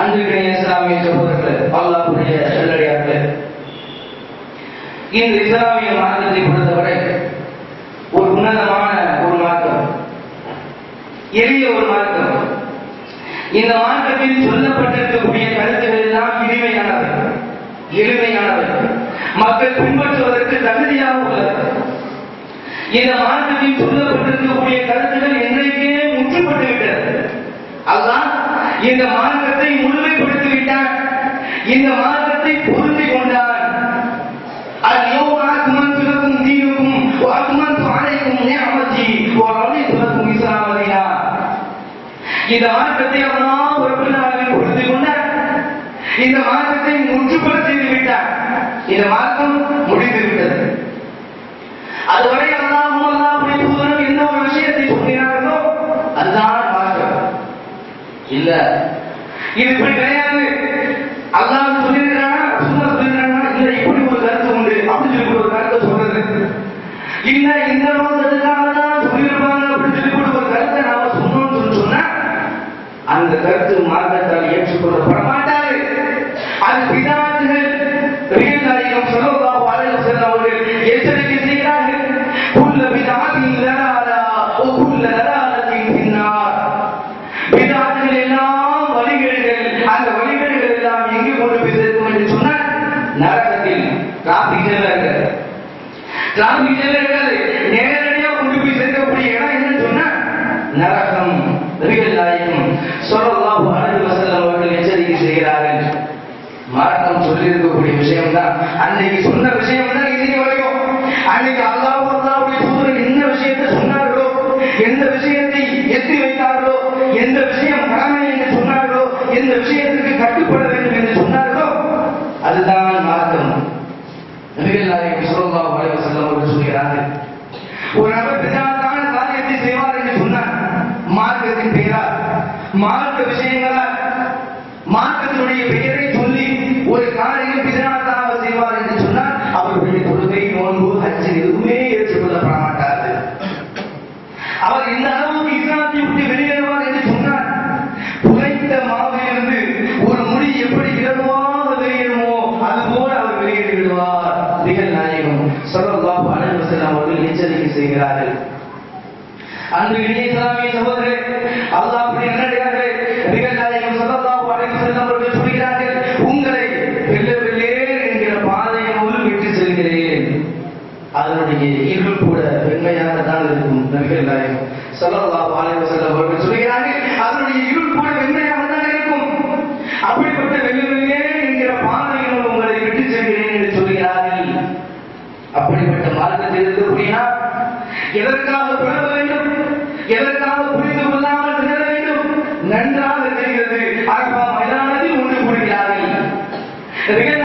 அன்பிற்குரிய இஸ்லாமிய சகோதரர்களே, அல்லாஹ்வுடைய நல்லடியார்களே, இந்த இஸ்லாமிய மார்க்கத்தை பொறுத்தவரை ஒரு உன்னதமான ஒரு மார்க்கம், எளிய ஒரு மார்க்கம். இந்த மார்க்கத்தில் சொல்லப்பட்டிருக்கக்கூடிய கருத்துக்கள் எல்லாம் எளிமையானவை, மக்கள் பின்பற்றுவதற்கு தகுதியாக உள்ளது. இந்த மார்க்கத்தில் சொல்லப்பட்டிருக்கக்கூடிய கருத்துக்கள் என்றைக்கே முற்றுப்பட்டு விட்டது. அல்லாஹ் இந்த மார்க்கத்தை முழுமைப்படுத்தி விட்டார், இந்த மார்க்கத்தை பொருந்தி கொண்டார். اليوم أكملت لكم دينكم وأتممت عليكم نعمتي ورضيت لكم الإسلام دينا. இந்த மார்க்கத்தை அல்லாஹ் ரப்பல் ஆலமீன் பொருந்தி கொண்டார், இந்த மார்க்கத்தை முற்றுப்பெற செய்து விட்டார். இந்த மார்க்கம் முடிந்து விட்டது. அதுவரை அல்லாஹ்வுடைய தூதர் என்ன ஒரு விஷயத்தை சொன்னார்களோ அதுதான் மார்க்கம். இல்ல, இது இப்படி கிடையாது. அல்லாஹ் சொல்லியிருக்கிறானா, ரசூலுல்லாஹ் சொல்லியிருக்கிறானா, இல்ல இப்படி ஒரு கருத்து உண்டு அப்படின்னு சொல்லி ஒரு கருத்தை சொல்றது, இல்ல இந்த நோக்கத்துக்காக தான் சொல்லியிருப்பாங்க அப்படின்னு சொல்லி ஒரு கருத்தை நாம சொன்னோம்னு சொன்னா அந்த கருத்து மார்க்கத்தால் ஏற்றுக்கொள்ளப்பட மாட்டாது. அது பிதாத்துகள். நபிகள் நாயகம் ஸல்லல்லாஹு அலைஹி வஸல்லம் அவர்கள் எச்சரிக்கை செய்கிறார்கள், குல்லு பிதாத்தின் லலாலா வ குல்லு லலாலத்தின் ஃபின்னார். பிதாத்துகள் எல்லாம் வழிகேடுகள், அந்த வழிகேடுகள் எல்லாம் எங்கே கொண்டு போய் சேர்க்கும் என்று சொன்னால் நரகத்தில். டிராபிக் ஜெயில்கள் நேரடியாக கொண்டு போய் சேர்க்கக்கூடிய இடம் என்னன்னு சொன்னா நரகம். நபிகள் நாயகம் ஸல்லல்லாஹு அலைஹி வஸல்லம் அவர்கள் எச்சரிக்கை செய்கிறார்கள். மார்க்கம் சொல்லியிருக்கக்கூடிய விஷயம் தான், அன்னைக்கு சொன்ன விஷயம் தான் இன்னைக்கு வரைக்கும். அன்னைக்கு அல்லாஹ்வுடைய தூதர் என்ன விஷயத்தை சொன்னார்களோ, எந்த விஷயத்தை எத்தி வைத்தார்களோ, எந்த விஷயம் கடமை என்று சொன்னார்களோ, எந்த விஷயத்திற்கு கட்டுப்பட வேண்டும் என்று சொன்னார்களோ அதுதான் மார்க்கம். நபிகள் நாயகம் ஸல்லல்லாஹு அலைஹி வஸல்லம் அவர்கள் சொல்கிறார்கள், ஒரு நபர் பிதாத்தான காரியத்தை செய்வார் என்று சொன்னார், மார்க்கத்தின் பெயரால், மார்க்க விஷயங்களால், மார்க்கத்தினுடைய பெயரை சொல்லி ஒரு காரியம் பிதாத்தாக செய்வார் என்று சொன்னால் அவர்களுடைய தொழுகை, நோன்பு, ஹஜ் எதுவுமே ஏற்றுக்கொள்ளப்பட மாட்டாது. அவர் இந்த அளவுக்கு இஸ்லாத்தை விட்டு வெளியேறுவார் என்று சொன்னார், புகைத்த மாவிலிருந்து ஒரு முடி எப்படி இலகுவாக வெளியேறுமோ அதுபோல அவர் வெளியேறி விடுவார். நபிகள் நாயகம் ஸல்லல்லாஹு அலைஹி வஸல்லம் அவர்கள் எச்சரிக்கை செய்கிறார்கள். அன்பிற்குரிய இஸ்லாமிய சகோதரர்களே, அல்லாஹ்வுடைய நல்லடியார்களே, நபிகள் நாயகம் ஸல்லல்லாஹு அலைஹி வஸல்லம் அவர்கள் சொல்கிறார்கள், உங்களை வெள்ளை என்கிற பாதையினுள் விட்டு செல்கிறேன். அதனுடைய இருள் கூட வெண்மையாகத்தான் இருக்கும். நபிகள் நாயகம் ஸல்லல்லாஹு அலைஹி வஸல்லம் அவர்கள் சொல்கிறார்கள், அதனுடைய இருள் கூட வெண்மையாகத்தான் இருக்கும். அப்படிப்பட்ட வெள்ளை என்கிற பாதையினுள் உங்களை விட்டு செல்கிறேன் என்று சொல்கிறார்கள். அப்படிப்பட்ட மார்க்கத்தில் இருக்கக்கூடிய எதற்காக புலவ வேண்டும், எதற்காக புரிந்து கொள்ளாமல் திணற வேண்டும் நன்றாக தெரிகிறது. அரபா மைதானத்தில் ஒன்று கூடுகிறார்கள்.